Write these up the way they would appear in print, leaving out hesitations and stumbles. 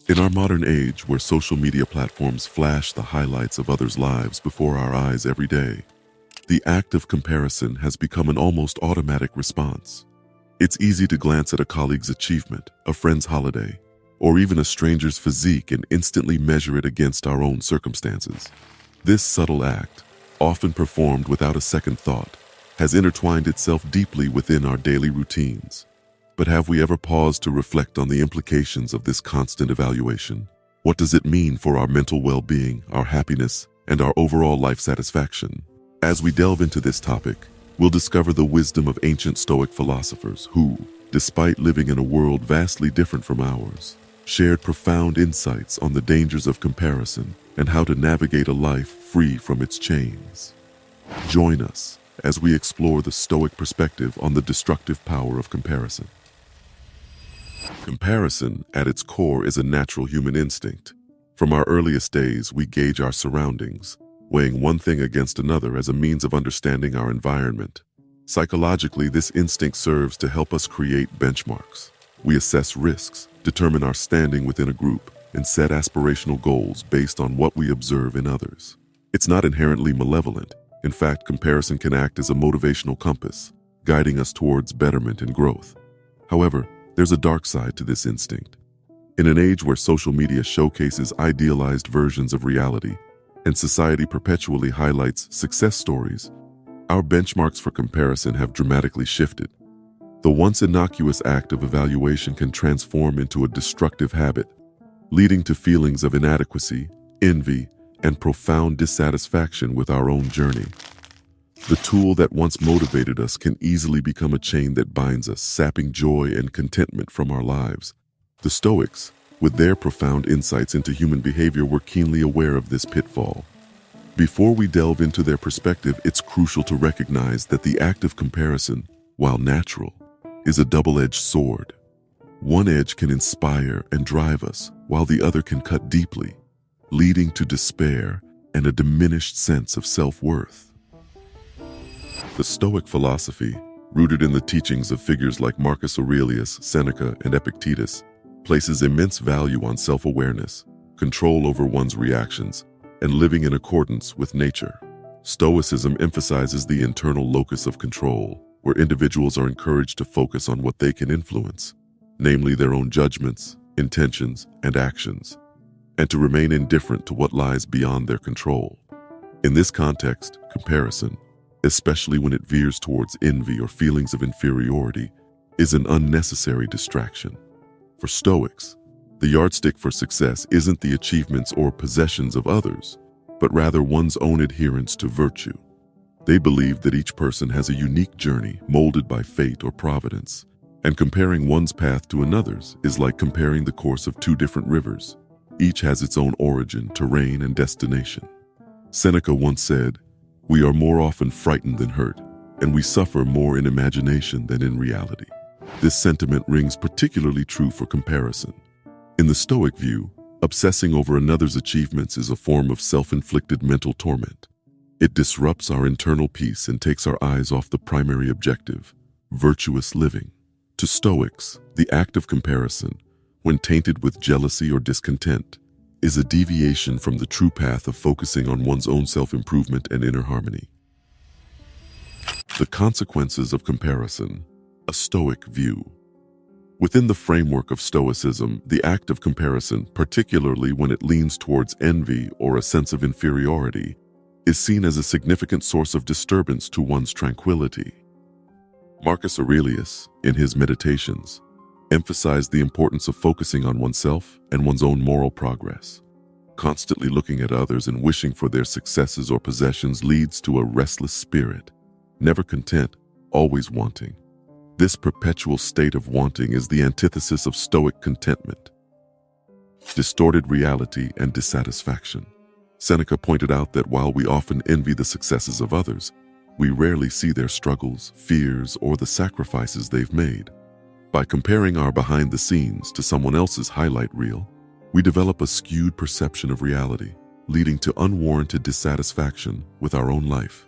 In our modern age, where social media platforms flash the highlights of others' lives before our eyes every day, the act of comparison has become an almost automatic response. It's easy to glance at a colleague's achievement, a friend's holiday, or even a stranger's physique and instantly measure it against our own circumstances. This subtle act, often performed without a second thought, has intertwined itself deeply within our daily routines. But have we ever paused to reflect on the implications of this constant evaluation? What does it mean for our mental well-being, our happiness, and our overall life satisfaction? As we delve into this topic, we'll discover the wisdom of ancient Stoic philosophers who, despite living in a world vastly different from ours, shared profound insights on the dangers of comparison and how to navigate a life free from its chains. Join us as we explore the Stoic perspective on the destructive power of comparison. Comparison, at its core, is a natural human instinct. From our earliest days, we gauge our surroundings, weighing one thing against another as a means of understanding our environment. Psychologically, this instinct serves to help us create benchmarks. We assess risks, determine our standing within a group, and set aspirational goals based on what we observe in others. It's not inherently malevolent. In fact, comparison can act as a motivational compass, guiding us towards betterment and growth. However, there's a dark side to this instinct. In an age where social media showcases idealized versions of reality and society perpetually highlights success stories, our benchmarks for comparison have dramatically shifted. The once innocuous act of evaluation can transform into a destructive habit, leading to feelings of inadequacy, envy, and profound dissatisfaction with our own journey. The tool that once motivated us can easily become a chain that binds us, sapping joy and contentment from our lives. The Stoics, with their profound insights into human behavior, were keenly aware of this pitfall. Before we delve into their perspective, it's crucial to recognize that the act of comparison, while natural, is a double-edged sword. One edge can inspire and drive us, while the other can cut deeply, leading to despair and a diminished sense of self-worth. The Stoic philosophy, rooted in the teachings of figures like Marcus Aurelius, Seneca, and Epictetus, places immense value on self-awareness, control over one's reactions, and living in accordance with nature. Stoicism emphasizes the internal locus of control, where individuals are encouraged to focus on what they can influence, namely their own judgments, intentions, and actions, and to remain indifferent to what lies beyond their control. In this context, comparison, especially when it veers towards envy or feelings of inferiority, is an unnecessary distraction. For Stoics, the yardstick for success isn't the achievements or possessions of others, but rather one's own adherence to virtue. They believe that each person has a unique journey molded by fate or providence, and comparing one's path to another's is like comparing the course of two different rivers. Each has its own origin, terrain, and destination. Seneca once said, "We are more often frightened than hurt, and we suffer more in imagination than in reality." This sentiment rings particularly true for comparison. In the Stoic view, obsessing over another's achievements is a form of self-inflicted mental torment. It disrupts our internal peace and takes our eyes off the primary objective, virtuous living. To Stoics, the act of comparison, when tainted with jealousy or discontent, is a deviation from the true path of focusing on one's own self-improvement and inner harmony. The consequences of comparison, a Stoic view. Within the framework of Stoicism, the act of comparison, particularly when it leans towards envy or a sense of inferiority, is seen as a significant source of disturbance to one's tranquility. Marcus Aurelius, in his Meditations, emphasized the importance of focusing on oneself and one's own moral progress. Constantly looking at others and wishing for their successes or possessions leads to a restless spirit, never content, always wanting. This perpetual state of wanting is the antithesis of Stoic contentment, distorted reality, and dissatisfaction. Seneca pointed out that while we often envy the successes of others, we rarely see their struggles, fears, or the sacrifices they've made. By comparing our behind the scenes to someone else's highlight reel, we develop a skewed perception of reality, leading to unwarranted dissatisfaction with our own life.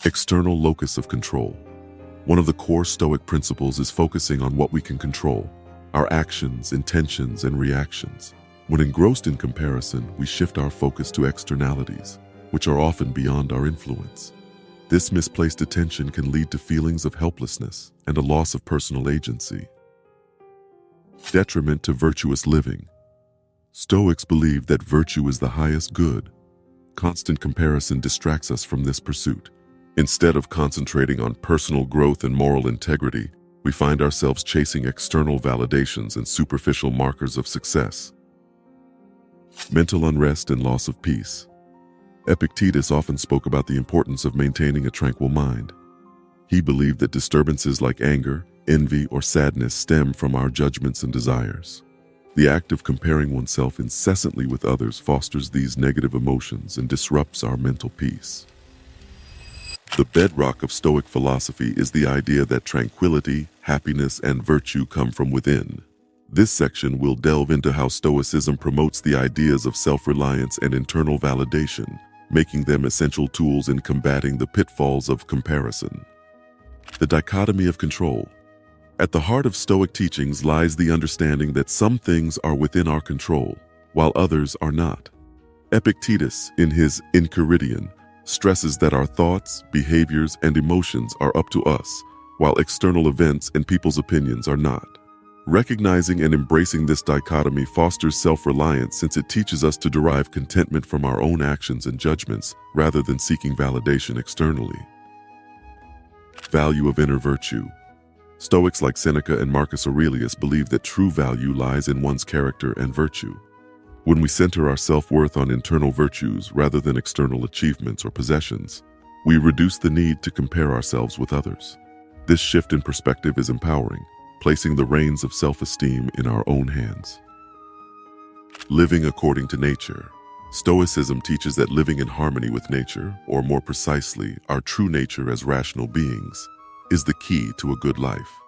External locus of control. One of the core Stoic principles is focusing on what we can control. our actions, intentions, and reactions. When engrossed in comparison, we shift our focus to externalities, which are often beyond our influence. This misplaced attention can lead to feelings of helplessness and a loss of personal agency. Detriment to virtuous living. Stoics believe that virtue is the highest good. Constant comparison distracts us from this pursuit. Instead of concentrating on personal growth and moral integrity, we find ourselves chasing external validations and superficial markers of success. Mental unrest and loss of peace. Epictetus often spoke about the importance of maintaining a tranquil mind. He believed that disturbances like anger, envy, or sadness stem from our judgments and desires. The act of comparing oneself incessantly with others fosters these negative emotions and disrupts our mental peace. The bedrock of Stoic philosophy is the idea that tranquility, happiness, and virtue come from within. This section will delve into how Stoicism promotes the ideas of self-reliance and internal validation, making them essential tools in combating the pitfalls of comparison. The dichotomy of control. At the heart of Stoic teachings lies the understanding that some things are within our control, while others are not. Epictetus, in his Enchiridion, stresses that our thoughts, behaviors, and emotions are up to us, while external events and people's opinions are not. Recognizing and embracing this dichotomy fosters self-reliance since it teaches us to derive contentment from our own actions and judgments rather than seeking validation externally. Value of inner virtue. Stoics like Seneca and Marcus Aurelius believe that true value lies in one's character and virtue. When we center our self-worth on internal virtues rather than external achievements or possessions, we reduce the need to compare ourselves with others. This shift in perspective is empowering, placing the reins of self-esteem in our own hands. Living according to nature. Stoicism teaches that living in harmony with nature, or more precisely, our true nature as rational beings, is the key to a good life.